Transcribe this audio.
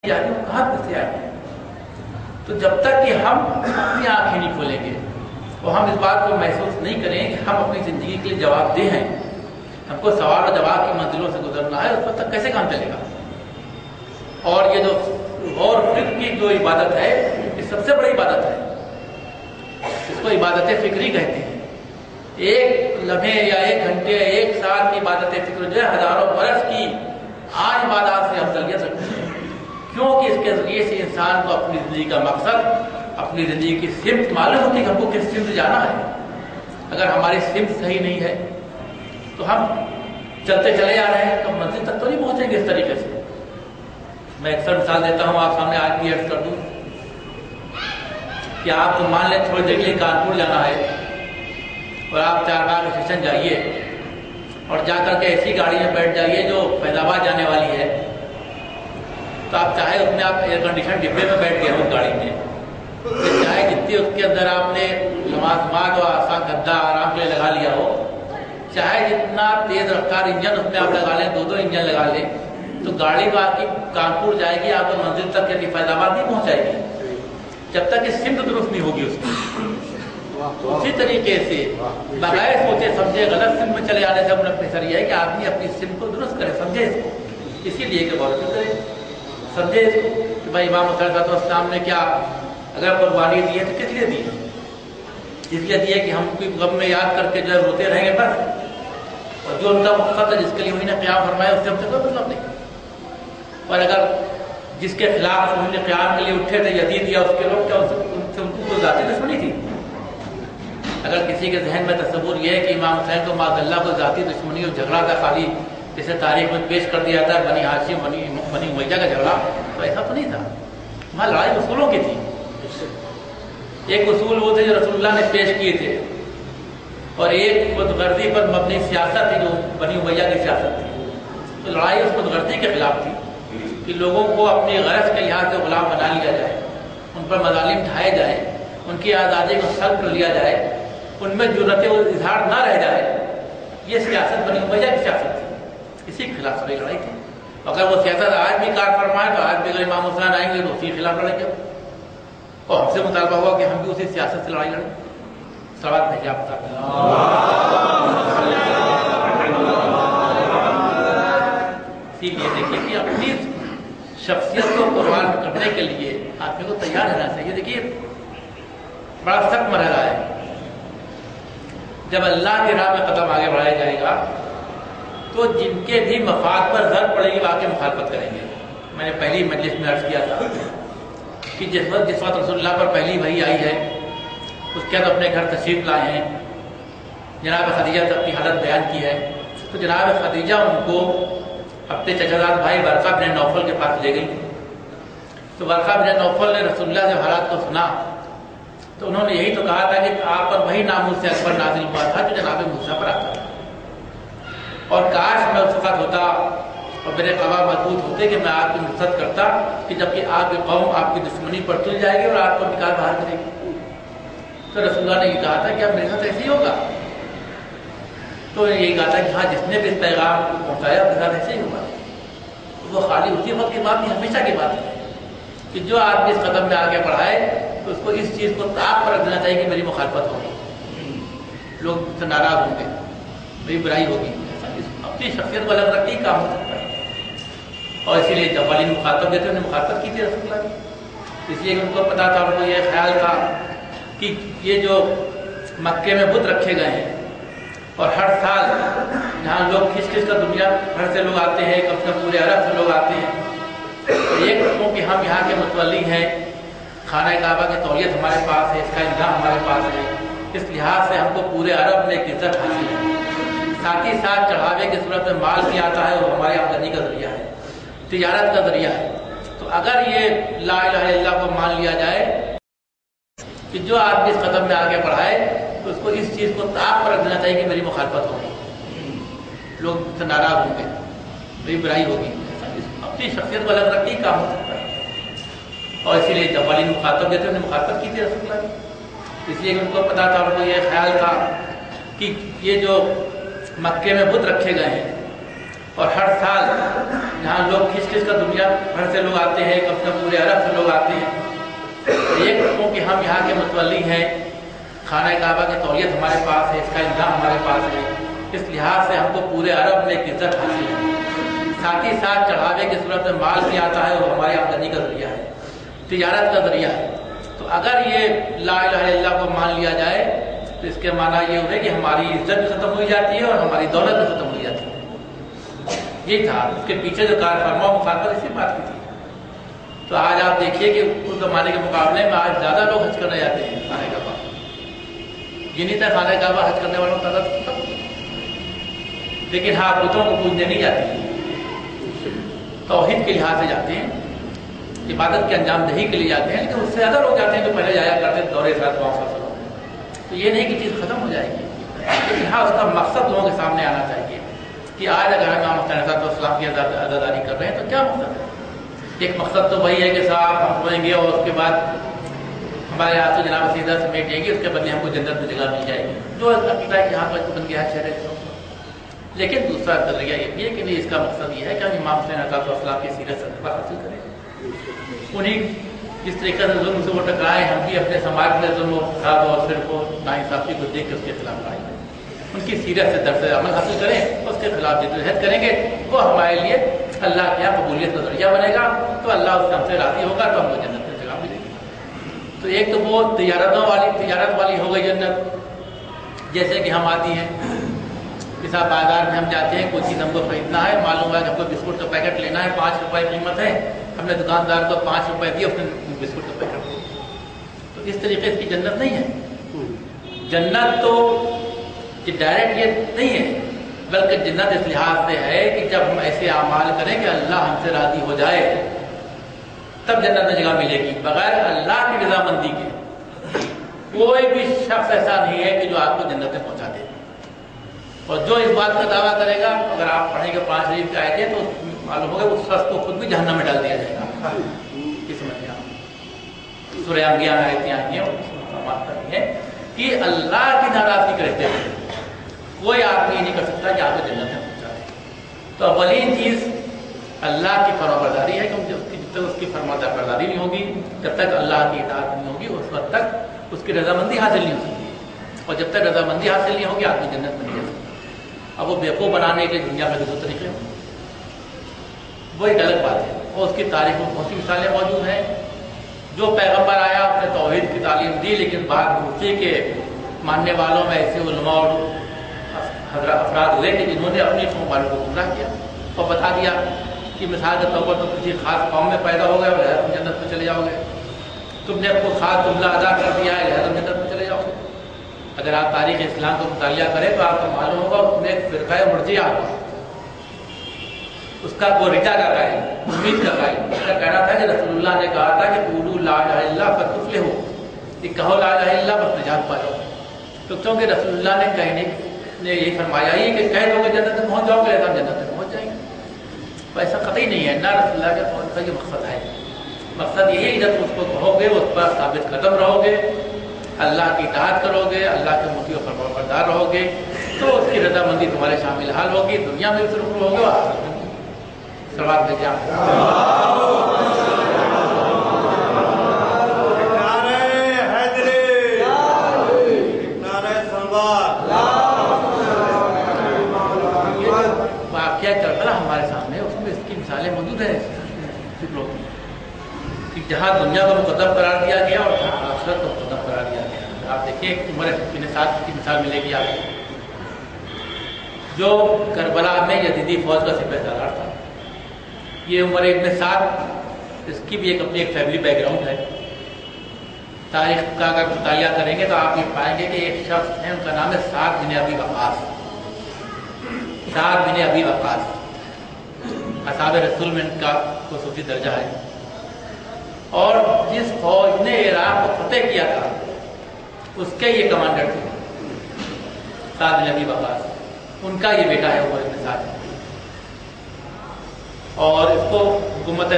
یعنی وہ کہاں سے آئے ہیں؟ تو جب تک کہ ہم اپنی آنکھیں نہیں کھولیں گے اور ہم اس بات کو محسوس نہیں کریں کہ ہم اپنی زندگی کے لیے جواب دہ ہیں، ہم کو سوال و جواب کی منزلوں سے گزرنا ہے، اس وقت تک کیسے کام چلے گا؟ اور یہ جو غور و فکر کی جو عبادت ہے یہ سب سے بڑی عبادت ہے، اس کو عبادت فکری کہتے ہیں۔ ایک لمحے یا ایک گھنٹے یا ایک سال کی عبادت فکر جو ہے ہزاروں برس کی آج عبادات سے افضلیت رکھتی ہے، کیونکہ اس کے ذریعے سے انسان کو اپنی زندگی کا مقصد، اپنی زندگی کی سمت معلوم ہوتی ہے کہ ہم کو کس سمت جانا ہے۔ اگر ہماری سمت صحیح نہیں ہے تو ہم چلتے چلے جا رہے ہیں تو منزل تک تو نہیں پہنچیں گے اس طریقے سے۔ میں اکثر مثال دیتا ہوں، آپ سامنے آج بھی عرض کر دوں کہ آپ کو مان لیں تھوڑی دیر کے لیے کانپور جانا ہے اور آپ چارباغ اسٹیشن جائیے اور جا کر کے ایسی گاڑی میں بیٹھ جائیے جو فیض آباد جانے والی ہے، تو آپ چاہے اس میں آپ ایئر کنڈیشن ڈبے میں بیٹھ گئے ہو گاڑی میں، چاہے جتنی اس کے اندر آپ نے لمازمات اور آسان گدا آرام کے لیے لگا لیا ہو، چاہے جتنا تیز رفتار انجن اس میں آپ لگا لیں، دو انجن لگا لیں، تو گاڑی کو آپ کی کانپور جائے گی، آپ کو منزل تک یعنی فیض آباد نہیں پہنچائے گی جب تک کہ سمت درست نہیں ہوگی اس کی۔ اسی طریقے سے بغیر سوچے سمجھے غلط سمت میں چلے جانے سے اپنا بہتر یہ ہے کہ آدمی اپنی سمت کو درست کرے، سمجھے اس کو، اسی لیے کہ غور و فکر کرے، سمجھے اس کو کہ بھائی امام حسین صاحب السلام نے کیا اگر قربانی دی ہے تو کس لیے دی ہے؟ اس لیے دی ہے کہ ہم کوئی غم میں یاد کر کے جو ہے روتے رہیں گے بس، اور جو ان کا مقصد ہے جس کے لیے انہوں نے قیام فرمایا اس سے ہم سے کوئی مطلب نہیں۔ اور اگر جس کے خلاف انہوں نے قیام کے لیے اٹھے تھے یزید یا اس کے لوگ، کیا ان سے ان کو ذاتی دشمنی تھی؟ اگر کسی کے ذہن میں تصور یہ ہے کہ امام حسین کو معاذ اللہ کو ذاتی دشمنی اور جھگڑا تھا، خالی جسے تاریخ میں پیش کر دیا جاتا ہے بنی ہاشم بنی امیہ کا جھگڑا، تو ایسا تو نہیں تھا، وہاں لڑائی اصولوں کی تھی۔ ایک اصول وہ تھے جو رسول اللہ نے پیش کیے تھے، اور ایک خود غرضی پر مبنی سیاست تھی جو بنی امیہ کی سیاست تھی۔ تو لڑائی اس خود غرضی کے خلاف تھی کہ لوگوں کو اپنی غرض کے لحاظ سے غلام بنا لیا جائے، ان پر مظالم ڈھائے جائیں، ان کی آزادی کو سلب کر لیا جائے، ان میں جرأت و اظہار نہ رہ جائے۔ یہ سیاست بنی امیہ کی سیاست تھی، اسی کے خلاف ساری لڑائی تھی۔ اگر وہ سیاست آج بھی کار فرمائے تو آج بھی اگر امام حسین آئیں گے تو اسی کے خلاف لڑیں گے، اور ہم سے مطالبہ ہوا کہ ہم بھی اسی سیاست سے لڑائی لڑیں۔ سوال بھیجیے آپ صاحب۔ اسی لیے دیکھیے کہ اپنی شخصیت کو قربان کرنے کے لیے آدمی کو تیار رہنا چاہیے۔ دیکھیے بڑا سخت مرحلہ ہے، جب اللہ کی راہ میں قدم آگے بڑھایا جائے گا تو جن کے بھی مفاد پر ضرب پڑے گی واقعی مخالفت کریں گے۔ میں نے پہلی مجلس میں عرض کیا تھا کہ جس وقت رسول اللہ پر پہلی وحی آئی ہے اس کے بعد اپنے گھر تشریف لائے ہیں، جناب خدیجہ سے اپنی حالت بیان کی ہے، تو جناب خدیجہ ان کو اپنے چچا زاد بھائی ورقہ بن نوفل کے پاس لے گئی۔ تو ورقہ بن نوفل نے رسول اللہ سے حالات کو سنا تو انہوں نے یہی تو کہا تھا کہ آپ پر وہی ناموس سے اکبر نازل ہوا تھا جو جناب موسیٰ پر آتا تھا، اور کاش میں اس وقت ہوتا اور میرے قوا مضبوط ہوتے کہ میں آپ کی نصرت کرتا، کہ جبکہ آپ کی قوم آپ کی دشمنی پر تل جائے گی اور آپ کو نکال باہر کرے گی۔ تو رسول اللہ نے یہ کہا تھا کہ اب میرے ساتھ ایسے ہی ہوگا، تو یہی کہا تھا کہ ہاں جس نے بھی اس پیغام کو پہنچایا اس کے ساتھ ایسے ہی ہوگا۔ وہ خالی اسی وقت کی بات نہیں، ہمیشہ کی بات ہے کہ جو آدمی اس قدم میں آگے بڑھائے تو اس کو اس چیز کو طاق پر رکھ دینا چاہیے کہ میری مخالفت ہوگی، لوگ مجھ سے ناراض ہوں گے، میری برائی ہوگی، اپنی شخصیت کو الگ رکھ کے ہی کام ہو سکتا ہے۔ اور اسی لیے جب والی مخاطب دیتے انہوں نے مخاطب کی تھی رسول اللہ کی، اس لیے کہ ان کو پتا تھا، ان کو یہ خیال تھا کہ یہ جو مکے میں بت رکھے گئے ہیں اور ہر سال جہاں لوگ کس کس کا دنیا بھر سے لوگ آتے ہیں، کم سے کم پورے عرب سے لوگ آتے ہیں، ایک کیونکہ ہم یہاں کے متولی ہیں، خانہ کعبہ کی تولیت ہمارے پاس ہے، اس کا انتظام ہمارے پاس ہے، اس لحاظ سے ہم کو پورے عرب میں ایک عزت حاصل ہے۔ ساتھ ہی ساتھ چڑھاوے کی صورت میں مال بھی آتا ہے اور ہمارے آمدنی کا ذریعہ ہے، تجارت کا ذریعہ ہے۔ تو اگر یہ لا الہ الا اللہ کو مان لیا جائے کہ جو آدمی اس قدم میں آگے بڑھائے تو اس کو اس چیز کو طاق پر رکھ دینا چاہیے کہ میری مخالفت ہوگی، لوگ مجھ سے ناراض ہوں گے، میری برائی ہوگی، اپنی شخصیت کو الگ رکھ کے ہی کام ہو سکتا ہے۔ اور اسی لیے جب والی مخاطب دیتے انہوں نے مخاطب کی تھی رسول اللہ کی، اس لیے کہ ان کو پتا تھا، ان کو یہ خیال تھا کہ یہ جو مکے میں بت رکھے گئے ہیں اور ہر سال جہاں لوگ کس کس کا دنیا بھر سے لوگ آتے ہیں، کب کب پورے عرب سے لوگ آتے ہیں۔ ایک کیونکہ ہم یہاں کے متولی ہیں، خانہ کعبہ کی تولیت ہمارے پاس ہے، اس کا انتظام ہمارے پاس ہے، اس لحاظ سے ہم کو پورے عرب میں ایک عزت حاصل ہے۔ ساتھ ہی ساتھ چڑھاوے کی صورت میں مال بھی آتا ہے، وہ ہماری آمدنی کا ذریعہ ہے، تجارت کا ذریعہ ہے۔ تو اگر یہ لا الہ الا اللہ کو مان لیا جائے تو اس کے معنی یہ ہوئے کہ ہماری عزت بھی ختم ہو جاتی ہے اور ہماری دولت بھی ختم ہو جاتی ہے۔ یہ تھا اس کے پیچھے جو کار فرما مخاطب اسی بات کی تھی۔ تو آج آپ دیکھیے کہ اس زمانے کے مقابلے میں آج زیادہ لوگ حج کرنے جاتے ہیں خانہ کعبہ، جنہیں تک خانہ کعبہ حج کرنے والوں کا تعداد ختم، لیکن ہاں بتوں کو پوجنے نہیں جاتے، توحید کے لحاظ سے جاتے ہیں، عبادت کے انجام دہی کے لیے جاتے ہیں، لیکن اس سے زیادہ لوگ جاتے ہیں جو پہلے جایا کرتے ہیں دورے ساتھ وہاں۔ تو یہ نہیں کہ چیز ختم ہو جائے گی، لیکن ہاں اس کا مقصد لوگوں کے سامنے آنا چاہیے کہ آج اگر ہم امام حسین صاحب السلام کی عزاداری کر رہے ہیں تو کیا مقصد ہے؟ ایک مقصد تو وہی ہے کہ صاحب ہم روئیں گے اور اس کے بعد ہمارے ہاتھ سے جناب سیدھا سمیٹ جائیں گے، اس کے بدلے ہم کو جنت میں جگہ مل جائے گی، جو عقیدہ ہے کہ یہاں پر بن گیا ہے شہر۔ لیکن دوسرا نظریہ یہ بھی ہے کہ نہیں، اس کا مقصد یہ ہے کہ ہم امام حسین صاحب السلام کی سیرت سے حاصل کریں، انہیں جس طریقے سے ظلم سے وہ ٹکرائے، ہم بھی اپنے سماج میں ظلم و فساد اور صرف ناانصافی کو دیکھ کے اس کے خلاف آئیں، ان کی سیرت سے درس عمل حاصل کریں، اس کے خلاف جدوجہد کریں گے، وہ ہمارے لیے اللہ کے یہاں قبولیت کا ذریعہ بنے گا، تو اللہ اس ہم سے راضی ہوگا تو ہم کو جنت میں جگہ ملے گی۔ تو ایک تو وہ تجارت والی ہو گئی جنت، جیسے کہ ہم آتی ہیں کسی بازار میں ہم جاتے ہیں، کوئی چیز ہم کو خریدنا ہے، معلوم ہے کہ ہم کو بسکٹ کا پیکٹ لینا ہے، 5 روپے قیمت ہے، ہم نے دکاندار کو 5 روپے دیے، اس نے بسکٹ کا پیکٹ دیا۔ تو اس طریقے کی جنت نہیں ہے۔ جنت تو ڈائریکٹ یہ نہیں ہے، بلکہ جنت اس لحاظ سے ہے کہ جب ہم ایسے اعمال کریں کہ اللہ ہم سے راضی ہو جائے تب جنت میں جگہ ملے گی، بغیر اللہ کی رضامندی کے کوئی بھی شخص ایسا نہیں ہے کہ جو آپ کو جنت میں پہنچا دے۔ اور جو اس بات کا دعویٰ کرے گا، اگر آپ پڑھیں گے 5 شریف کے آیتیں تو معلوم ہوگا اس شخص کو خود بھی جہنم میں ڈال دیا جائے گا۔ اس میں سورہ انبیاء میں آیتیں آئی ہیں اور اس میں بات کرنی ہے کہ اللہ کی ناراضگی کرتے ہیں کوئی آدمی نہیں کر سکتا کہ آپ کو جنت میں پہنچا دے۔ تو اولین چیز اللہ کی فرمانبرداری ہے، کیونکہ جب تک اس کی فرمانبرداری نہیں ہوگی، جب تک اللہ کی اطاعت نہیں ہوگی، اس وقت تک اس کی رضامندی حاصل نہیں ہو سکتی، اور جب تک رضامندی حاصل نہیں ہوگی آدمی جنت میں نہیں جا سکتا۔ اب وہ بیوقوف بنانے کے دنیا میں 2 طریقے ہیں، وہ ایک الگ بات ہے، اور اس کی تاریخ میں بہت سی مثالیں موجود ہیں۔ جو پیغمبر آیا اس نے توحید کی تعلیم دی، لیکن بعد اسی کے ماننے والوں میں ایسے علماء اور افراد ہوئے کہ جنہوں نے اپنی قوم والوں کو گمراہ کیا اور بتا دیا کہ مثال کے طور پر تم کسی خاص قوم میں پیدا ہو گئے اور تم جنت میں چلے جاؤ گے، تم نے کو خاص جملہ ادا کر دیا ہے تم جنت میں چلے جاؤ گے۔ اگر آپ تاریخ اسلام کا مطالعہ کریں تو آپ کو معلوم ہوگا اس میں ایک فرقہ مرجیہ ہوگا، اس کا وہ رجا کا قائل، امید کا قائل، اس کا کہنا تھا کہ رسول اللہ نے کہا تھا کہ قولوا لا الہ الا اللہ فتفلحوا، کہ کہو لا الہ الا اللہ بس نجات پا جاؤ۔ تو کیونکہ رسول اللہ نے کہنے نے یہی فرمایا ہی کہ کہہ دو کہ جنت میں پہنچ جاؤ گے تو ہم جنت میں پہنچ جائیں گے۔ تو ایسا قطعی نہیں ہے، نہ رسول اللہ کے قول کا یہ مقصد ہے۔ مقصد یہی ہے کہ جب اس کو کہو گے اس پر ثابت قدم رہو گے، اللہ کی اطاعت کرو گے، اللہ کے مطیع و فرمانبردار رہو گے، تو اس کی رضامندی تمہارے شامل حال ہوگی، دنیا میں بھی سرخرو ہوگے اور آخرت میں بھی۔ سلوات بھیجیں واقعہ کربلا ہمارے سامنے، اس میں اس کی مثالیں موجود ہیں فکروں کی، کہ جہاں دنیا کو مقدم قرار دیا گیا اور جہاں آخرت کو مقدم قرار دیا گیا۔ آپ دیکھیے عمر بن سعد کی مثال ملے گی آپ کو، جو کربلا میں یزیدی فوج کا سپہ سالار تھا۔ یہ عمر بن سعد، اس کی بھی ایک اپنی ایک فیملی بیک گراؤنڈ ہے۔ تاریخ کا اگر مطالعہ کریں گے تو آپ یہ پائیں گے کہ ایک شخص ہے، ان کا نام ہے سعد بن ابی وقاص۔ سعد بن ابی وقاص اصحاب رسول میں ان کا خصوصی درجہ ہے، اور جس فوج نے عراق کو فتح کیا تھا اس کے یہ کمانڈر تھے سعد بن ابی وقاص، ان کا یہ بیٹا ہے عمر بن سعد، اور اس کو حکومت